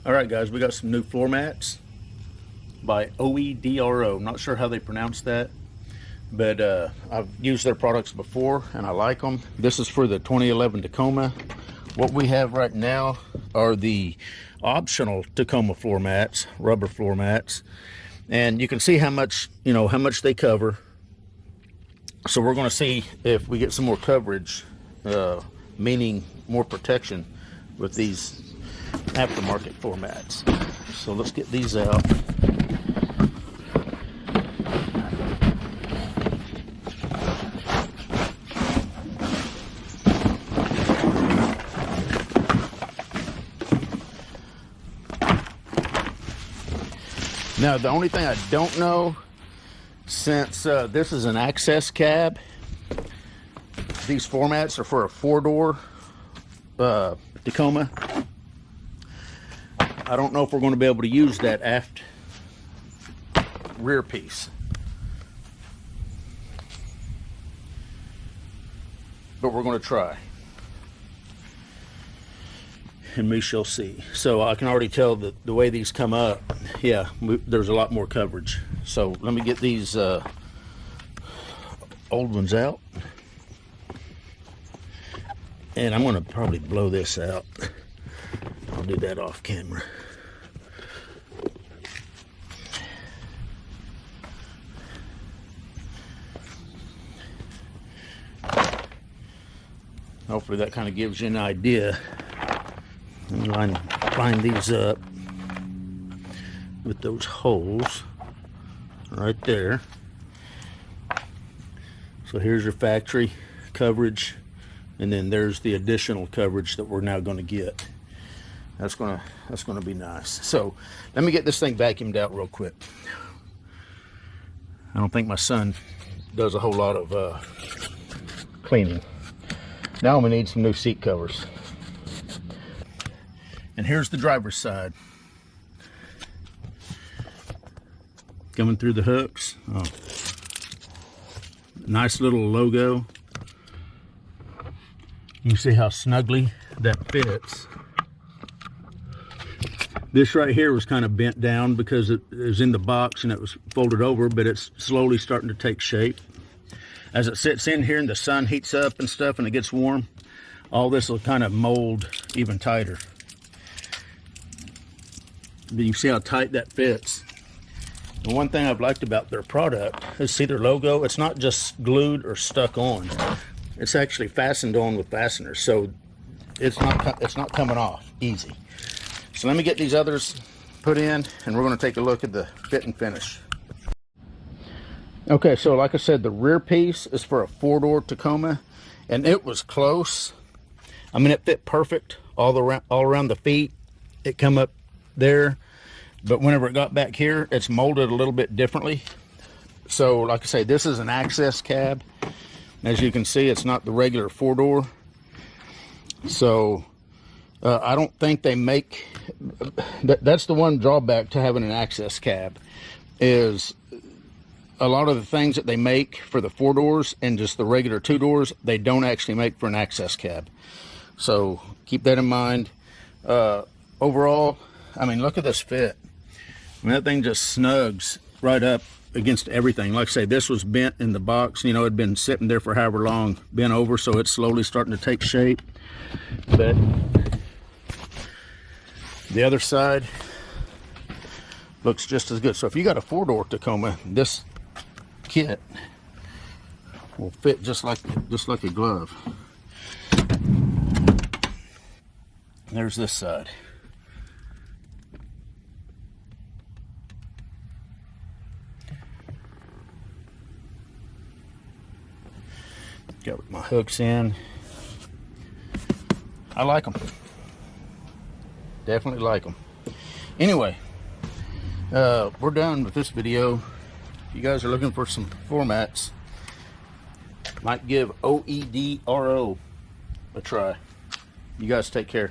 All right, guys, we got some new floor mats by OEDRO. Not sure how they pronounce that, but I've used their products before and I like them. This is for the 2011 Tacoma. What we have right now are the optional Tacoma floor mats, rubber floor mats, and you can see how much they cover. So we're going to see if we get some more coverage, meaning more protection with these aftermarket floor mats. So let's get these out. Now, the only thing I don't know, since this is an access cab, these floor mats are for a four-door Tacoma. I don't know if we're going to be able to use that aft rear piece, but we're going to try, and we shall see. So I can already tell that the way these come up, yeah, there's a lot more coverage. So let me get these old ones out, and I'm going to probably blow this out. I'll do that off camera. Hopefully that kind of gives you an idea. Let me line these up with those holes right there. So here's your factory coverage, and then there's the additional coverage that we're now going to get. That's gonna be nice. So let me get this thing vacuumed out real quick. I don't think my son does a whole lot of cleaning. Now I'm gonna need some new seat covers. And here's the driver's side. Coming through the hooks. Oh. Nice little logo. You can see how snugly that fits. This right here was kind of bent down because it was in the box and it was folded over, but it's slowly starting to take shape. As it sits in here and the sun heats up and stuff and it gets warm, all this will kind of mold even tighter. But you see how tight that fits. And one thing I've liked about their product is, see their logo? It's not just glued or stuck on. It's actually fastened on with fasteners, so it's not coming off easy. So let me get these others put in, and we're going to take a look at the fit and finish. Okay, so like I said, the rear piece is for a four-door Tacoma, and it was close. I mean, it fit perfect all around the feet. It come up there, but whenever it got back here, it's molded a little bit differently. So like I say, this is an access cab. As you can see, it's not the regular four-door. So I don't think they make that's the one drawback to having an access cab, is a lot of the things that they make for the four doors and just the regular two doors, they don't actually make for an access cab. So keep that in mind. Overall, I mean, look at this fit. I mean, that thing just snugs right up against everything. Like I say, this was bent in the box, you know, it'd been sitting there for however long, bent over, so it's slowly starting to take shape. But the other side looks just as good. So if you got a four-door Tacoma, this kit will fit just like a glove. There's this side. Got my hooks in. I like them. Definitely like them. Anyway, we're done with this video. If you guys are looking for some floor mats, might give OEDRO a try. You guys take care.